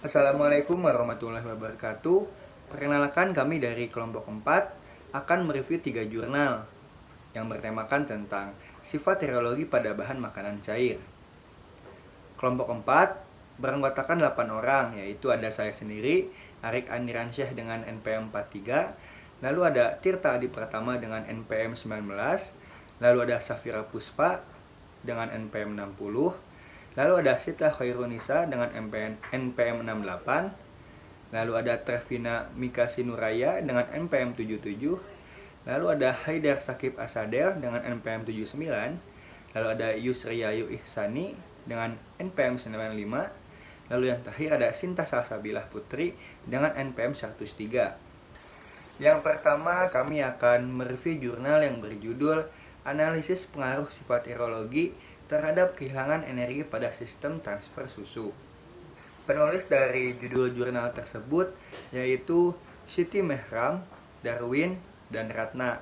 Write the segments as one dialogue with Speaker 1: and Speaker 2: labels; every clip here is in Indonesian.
Speaker 1: Assalamualaikum warahmatullahi wabarakatuh. Perkenalkan kami dari kelompok 4 akan mereview 3 jurnal yang bertemakan tentang sifat serologi pada bahan makanan cair. Kelompok 4 beranggotakan 8 orang, yaitu ada saya sendiri, Arik Aniransyah dengan NPM 43, lalu ada Tirta Adi Pratama dengan NPM 19, lalu ada Safira Puspa dengan NPM 60, lalu ada Sita Khairunisa dengan NPM 68, lalu ada Trevina Mikasi Nuraya dengan NPM 77, lalu ada Haidar Sakib Asadel dengan NPM 79, lalu ada Yusri Ayu Ihsani dengan NPM 95, lalu yang terakhir ada Sinta Salsabilah Putri dengan NPM 103. Yang pertama, kami akan mereview jurnal yang berjudul Analisis Pengaruh Sifat Serologi terhadap kehilangan energi pada sistem transfer susu. Penulis dari judul jurnal tersebut yaitu Siti Mehram, Darwin, dan Ratna.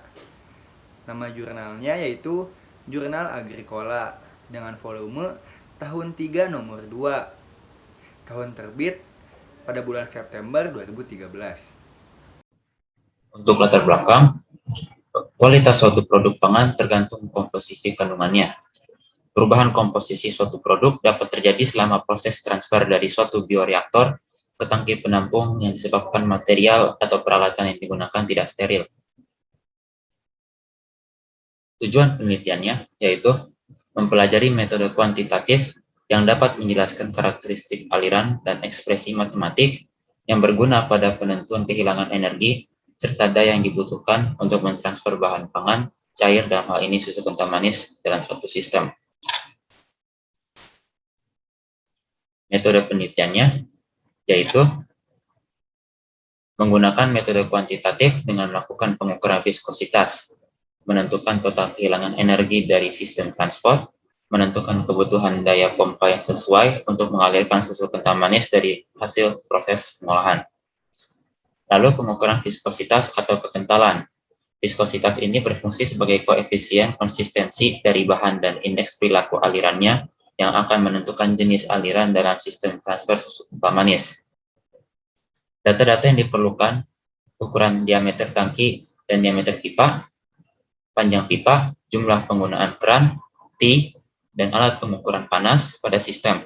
Speaker 1: Nama jurnalnya yaitu Jurnal Agricola dengan volume tahun 3 nomor 2. Tahun terbit pada bulan September 2013.
Speaker 2: Untuk latar belakang, kualitas suatu produk pangan tergantung komposisi kandungannya. Perubahan komposisi suatu produk dapat terjadi selama proses transfer dari suatu bioreaktor ke tangki penampung yang disebabkan material atau peralatan yang digunakan tidak steril. Tujuan penelitiannya yaitu mempelajari metode kuantitatif yang dapat menjelaskan karakteristik aliran dan ekspresi matematik yang berguna pada penentuan kehilangan energi serta daya yang dibutuhkan untuk mentransfer bahan pangan cair, dalam hal ini susu kental manis, dalam suatu sistem. Metode penelitiannya yaitu menggunakan metode kuantitatif dengan melakukan pengukuran viskositas, menentukan total kehilangan energi dari sistem transport, menentukan kebutuhan daya pompa yang sesuai untuk mengalirkan susu kental manis dari hasil proses pengolahan. Lalu pengukuran viskositas atau kekentalan. Viskositas ini berfungsi sebagai koefisien konsistensi dari bahan dan indeks perilaku alirannya yang akan menentukan jenis aliran dalam sistem transfer susu kental manis. Data-data yang diperlukan, ukuran diameter tangki dan diameter pipa, panjang pipa, jumlah penggunaan keran, T, dan alat pengukuran panas pada sistem,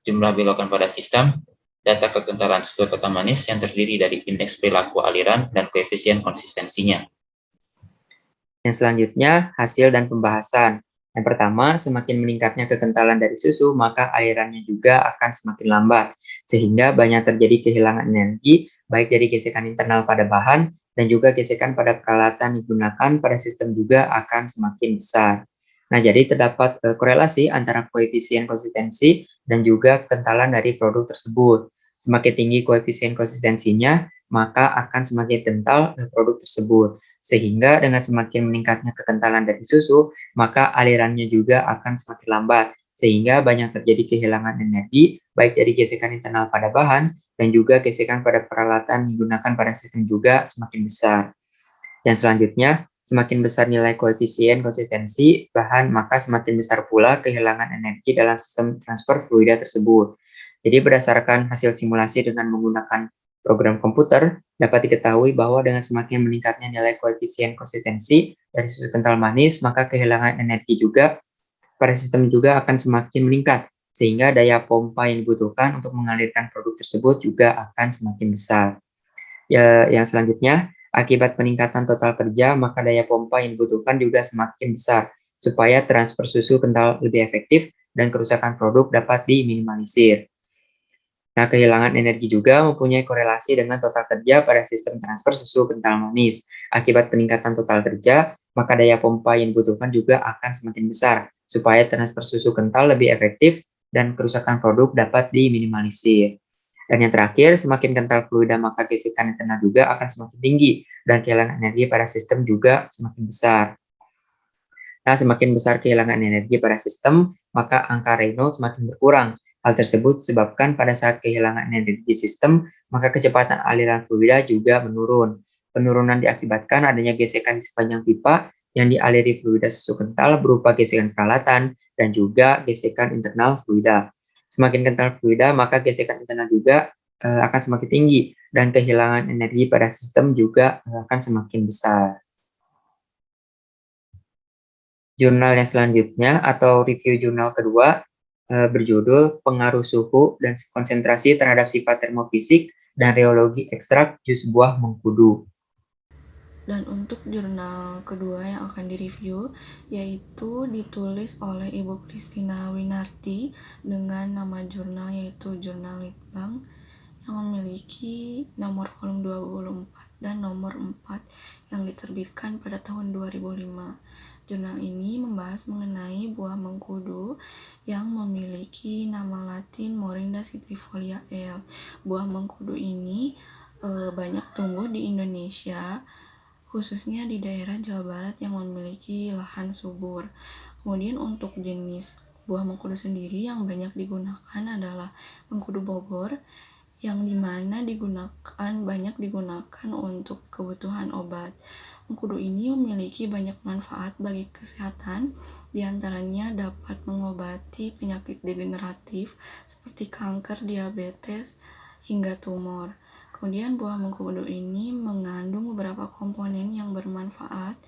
Speaker 2: jumlah belokan pada sistem, data kekentalan susu kental manis yang terdiri dari indeks perilaku aliran dan koefisien konsistensinya.
Speaker 3: Yang selanjutnya, hasil dan pembahasan. Yang pertama, semakin meningkatnya kekentalan dari susu, maka alirannya juga akan semakin lambat, sehingga banyak terjadi kehilangan energi, baik dari gesekan internal pada bahan, dan juga gesekan pada peralatan digunakan pada sistem juga akan semakin besar. Nah, jadi terdapat korelasi antara koefisien konsistensi dan juga kekentalan dari produk tersebut. Semakin tinggi koefisien konsistensinya, maka akan semakin kental produk tersebut. Sehingga dengan semakin meningkatnya kekentalan dari susu, maka alirannya juga akan semakin lambat, sehingga banyak terjadi kehilangan energi, baik dari gesekan internal pada bahan, dan juga gesekan pada peralatan digunakan pada sistem juga semakin besar. Yang selanjutnya, semakin besar nilai koefisien konsistensi bahan, maka semakin besar pula kehilangan energi dalam sistem transfer fluida tersebut. Jadi berdasarkan hasil simulasi dengan menggunakan program komputer, dapat diketahui bahwa dengan semakin meningkatnya nilai koefisien konsistensi dari susu kental manis, maka kehilangan energi juga pada sistem juga akan semakin meningkat, sehingga daya pompa yang dibutuhkan untuk mengalirkan produk tersebut juga akan semakin besar. Yang selanjutnya, akibat peningkatan total kerja, maka daya pompa yang dibutuhkan juga semakin besar, supaya transfer susu kental lebih efektif dan kerusakan produk dapat diminimalisir. Nah, kehilangan energi juga mempunyai korelasi dengan total kerja pada sistem transfer susu kental manis. Akibat peningkatan total kerja, maka daya pompa yang dibutuhkan juga akan semakin besar, supaya transfer susu kental lebih efektif dan kerusakan produk dapat diminimalisir. Dan yang terakhir, semakin kental fluida, maka gesekan internal juga akan semakin tinggi, dan kehilangan energi pada sistem juga semakin besar. Nah, semakin besar kehilangan energi pada sistem, maka angka Reynolds semakin berkurang. Hal tersebut disebabkan pada saat kehilangan energi sistem, maka kecepatan aliran fluida juga menurun. Penurunan diakibatkan adanya gesekan di sepanjang pipa yang dialiri fluida susu kental berupa gesekan peralatan dan juga gesekan internal fluida. Semakin kental fluida, maka gesekan internal juga akan semakin tinggi dan kehilangan energi pada sistem juga akan semakin besar. Jurnal yang selanjutnya atau review jurnal kedua berjudul Pengaruh Suhu dan Konsentrasi Terhadap Sifat Termofisik dan Reologi Ekstrak Jus Buah Mengkudu.
Speaker 4: Dan untuk jurnal kedua yang akan direview yaitu ditulis oleh Ibu Christina Winarti dengan nama jurnal yaitu Jurnal Litbang yang memiliki nomor volume 24 dan nomor 4 yang diterbitkan pada tahun 2005. Jurnal ini membahas mengenai buah mengkudu yang memiliki nama latin Morinda citrifolia L. Buah mengkudu ini banyak tumbuh di Indonesia, khususnya di daerah Jawa Barat yang memiliki lahan subur. Kemudian untuk jenis buah mengkudu sendiri yang banyak digunakan adalah mengkudu Bogor, yang dimana banyak digunakan untuk kebutuhan obat. Mengkudu ini memiliki banyak manfaat bagi kesehatan, diantaranya dapat mengobati penyakit degeneratif seperti kanker, diabetes, hingga tumor. Kemudian buah mengkudu ini mengandung beberapa komponen yang bermanfaat,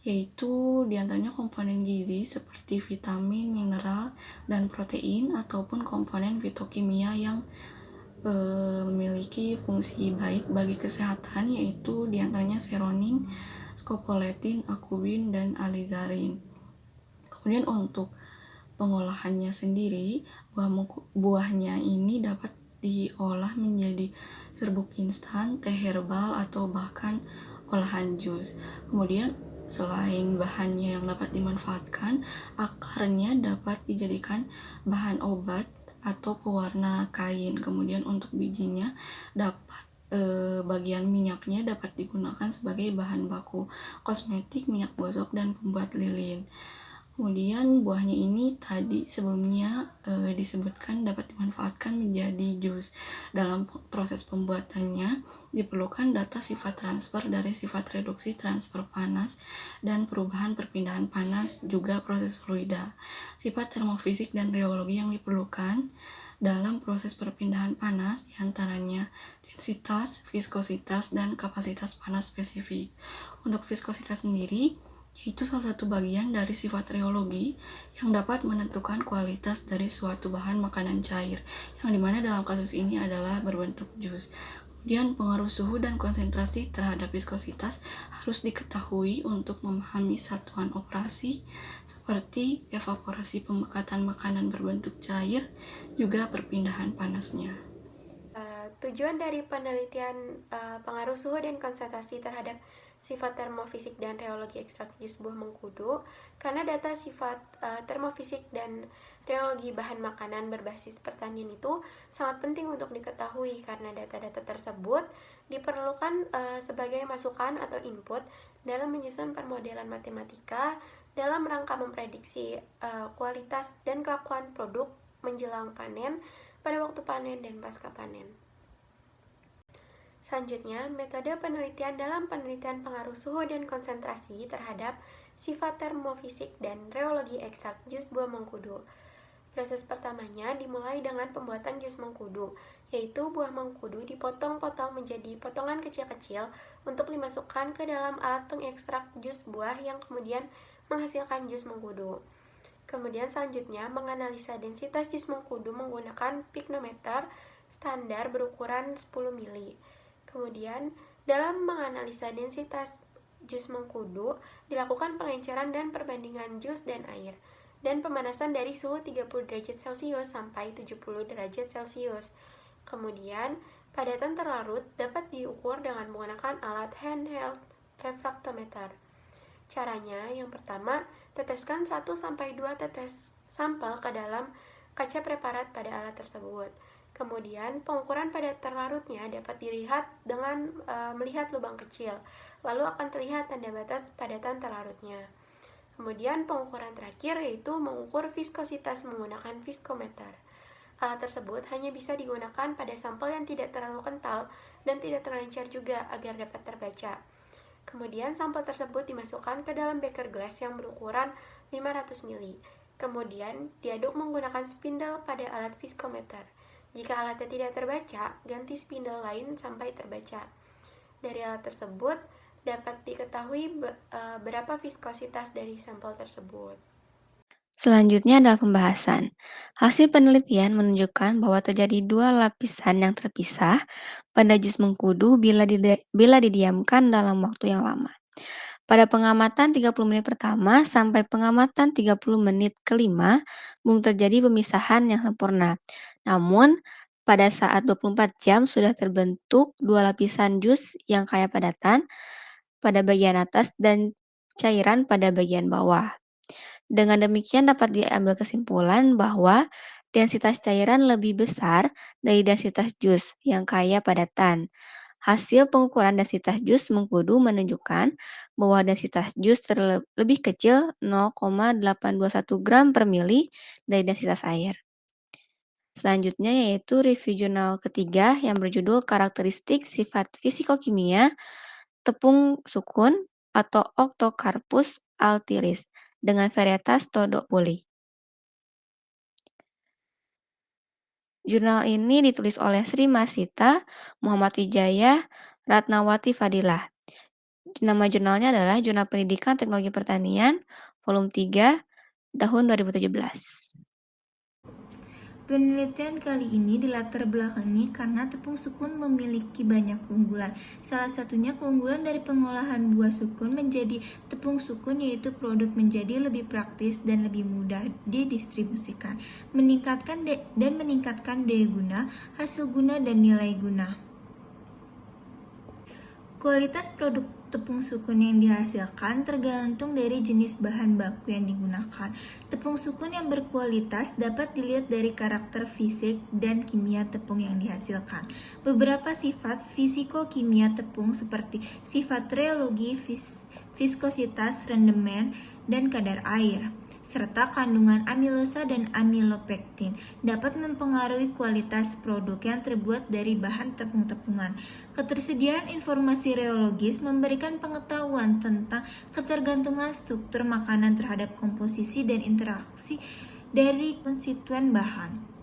Speaker 4: yaitu diantaranya komponen gizi seperti vitamin, mineral, dan protein, ataupun komponen fitokimia yang memiliki fungsi baik bagi kesehatan, yaitu diantaranya seronin, scopoletin, akubin, dan alizarin. Kemudian untuk pengolahannya sendiri, buahnya ini dapat diolah menjadi serbuk instan, teh herbal, atau bahkan olahan jus. Kemudian selain bahannya yang dapat dimanfaatkan, akarnya dapat dijadikan bahan obat atau pewarna kain. Kemudian untuk bijinya bagian minyaknya dapat digunakan sebagai bahan baku kosmetik, minyak gosok, dan pembuat lilin. Kemudian buahnya ini tadi sebelumnya disebutkan dapat dimanfaatkan menjadi jus. Dalam proses pembuatannya diperlukan data sifat transfer dari sifat reduksi transfer panas dan perubahan perpindahan panas, juga proses fluida. Sifat termofisik dan reologi yang diperlukan dalam proses perpindahan panas diantaranya densitas, viskositas, dan kapasitas panas spesifik. Untuk viskositas sendiri yaitu salah satu bagian dari sifat reologi yang dapat menentukan kualitas dari suatu bahan makanan cair, yang dimana dalam kasus ini adalah berbentuk jus. Kemudian pengaruh suhu dan konsentrasi terhadap viskositas harus diketahui untuk memahami satuan operasi seperti evaporasi pemekatan makanan berbentuk cair, juga perpindahan panasnya.
Speaker 5: Tujuan dari penelitian pengaruh suhu dan konsentrasi terhadap sifat termofisik dan reologi ekstrak jus buah mengkudu, karena data sifat termofisik dan reologi bahan makanan berbasis pertanian itu sangat penting untuk diketahui, karena data-data tersebut diperlukan sebagai masukan atau input dalam menyusun permodelan matematika dalam rangka memprediksi kualitas dan kelakuan produk menjelang panen, pada waktu panen, dan pasca panen. Selanjutnya, metode penelitian dalam penelitian pengaruh suhu dan konsentrasi terhadap sifat termofisik dan reologi ekstrak jus buah mengkudu. Proses pertamanya dimulai dengan pembuatan jus mengkudu, yaitu buah mengkudu dipotong-potong menjadi potongan kecil-kecil untuk dimasukkan ke dalam alat pengekstrak jus buah yang kemudian menghasilkan jus mengkudu. Kemudian selanjutnya menganalisa densitas jus mengkudu menggunakan piknometer standar berukuran 10 mili. Kemudian, dalam menganalisa densitas jus mengkudu, dilakukan pengenceran dan perbandingan jus dan air, dan pemanasan dari suhu 30 derajat Celcius sampai 70 derajat Celcius. Kemudian, padatan terlarut dapat diukur dengan menggunakan alat handheld refraktometer. Caranya, yang pertama, teteskan 1-2 tetes sampel ke dalam kaca preparat pada alat tersebut. Kemudian, pengukuran padat terlarutnya dapat dilihat dengan melihat lubang kecil, lalu akan terlihat tanda batas padatan terlarutnya. Kemudian, pengukuran terakhir yaitu mengukur viskositas menggunakan viskometer. Alat tersebut hanya bisa digunakan pada sampel yang tidak terlalu kental dan tidak terlalu encer juga agar dapat terbaca. Kemudian, sampel tersebut dimasukkan ke dalam beker gelas yang berukuran 500 mili. Kemudian, diaduk menggunakan spindle pada alat viskometer. Jika alatnya tidak terbaca, ganti spindle lain sampai terbaca. Dari alat tersebut dapat diketahui berapa viskositas dari sampel tersebut.
Speaker 4: Selanjutnya adalah pembahasan. Hasil penelitian menunjukkan bahwa terjadi dua lapisan yang terpisah pada jus mengkudu bila didiamkan dalam waktu yang lama. Pada pengamatan 30 menit pertama sampai pengamatan 30 menit kelima, belum terjadi pemisahan yang sempurna. Namun, pada saat 24 jam sudah terbentuk dua lapisan jus yang kaya padatan pada bagian atas dan cairan pada bagian bawah. Dengan demikian dapat diambil kesimpulan bahwa densitas cairan lebih besar dari densitas jus yang kaya padatan. Hasil pengukuran densitas jus mengkudu menunjukkan bahwa densitas jus lebih kecil 0,821 gram per mili dari densitas air. Selanjutnya yaitu review jurnal ketiga yang berjudul Karakteristik Sifat Fisikokimia Tepung Sukun atau Octocarpus altilis dengan varietas Todopoli. Jurnal ini ditulis oleh Sri Masita, Muhammad Wijaya, Ratnawati Fadilah. Nama jurnalnya adalah Jurnal Pendidikan Teknologi Pertanian, volume 3, tahun 2017. Penelitian kali ini dilatar belakangi karena tepung sukun memiliki banyak keunggulan. Salah satunya keunggulan dari pengolahan buah sukun menjadi tepung sukun yaitu produk menjadi lebih praktis dan lebih mudah didistribusikan, meningkatkan daya guna, hasil guna dan nilai guna. Kualitas produk tepung sukun yang dihasilkan tergantung dari jenis bahan baku yang digunakan. Tepung sukun yang berkualitas dapat dilihat dari karakter fisik dan kimia tepung yang dihasilkan. Beberapa sifat fisiko-kimia tepung seperti sifat rheologi, viskositas, rendemen, dan kadar air, serta kandungan amilosa dan amilopektin dapat mempengaruhi kualitas produk yang terbuat dari bahan tepung-tepungan. Ketersediaan informasi rheologis memberikan pengetahuan tentang ketergantungan struktur makanan terhadap komposisi dan interaksi dari konstituen bahan.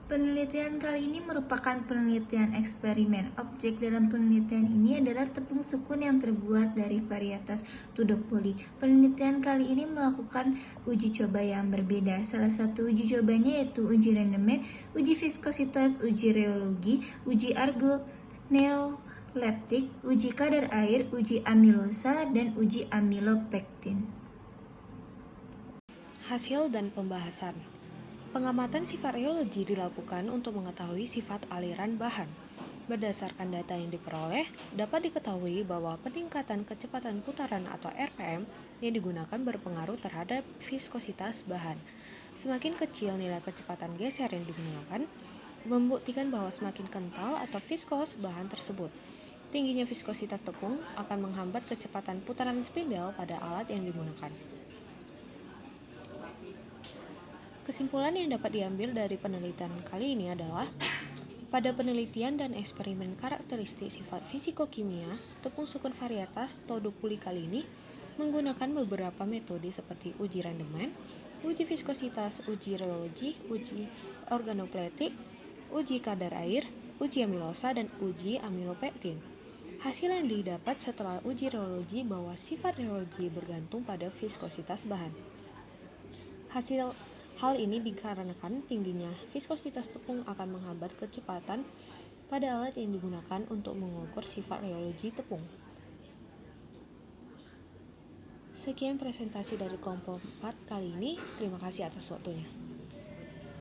Speaker 4: Penelitian kali ini merupakan penelitian eksperimen. Objek dalam penelitian ini adalah tepung sukun yang terbuat dari varietas Todopoli. Penelitian kali ini melakukan uji coba yang berbeda. Salah satu uji cobanya yaitu uji rendemen, uji viskositas, uji rheologi, uji organoleptik, uji kadar air, uji amilosa, dan uji amilopektin.
Speaker 6: Hasil dan pembahasan. Pengamatan sifat rheologi dilakukan untuk mengetahui sifat aliran bahan. Berdasarkan data yang diperoleh, dapat diketahui bahwa peningkatan kecepatan putaran atau RPM yang digunakan berpengaruh terhadap viskositas bahan. Semakin kecil nilai kecepatan geser yang digunakan, membuktikan bahwa semakin kental atau viskos bahan tersebut. Tingginya viskositas tepung akan menghambat kecepatan putaran spindle pada alat yang digunakan. Kesimpulan yang dapat diambil dari penelitian kali ini adalah, pada penelitian dan eksperimen karakteristik sifat fisiko-kimia, tepung sukun varietas Todopoli kali ini menggunakan beberapa metode seperti uji rendemen, uji viskositas, uji rheologi, uji organopletik, uji kadar air, uji amilosa, dan uji amilopektin. Hasil yang didapat setelah uji rheologi bahwa sifat rheologi bergantung pada viskositas bahan. Hal ini dikarenakan tingginya viskositas tepung akan menghambat kecepatan pada alat yang digunakan untuk mengukur sifat rheologi tepung. Sekian presentasi dari kelompok 4 kali ini. Terima kasih atas waktunya.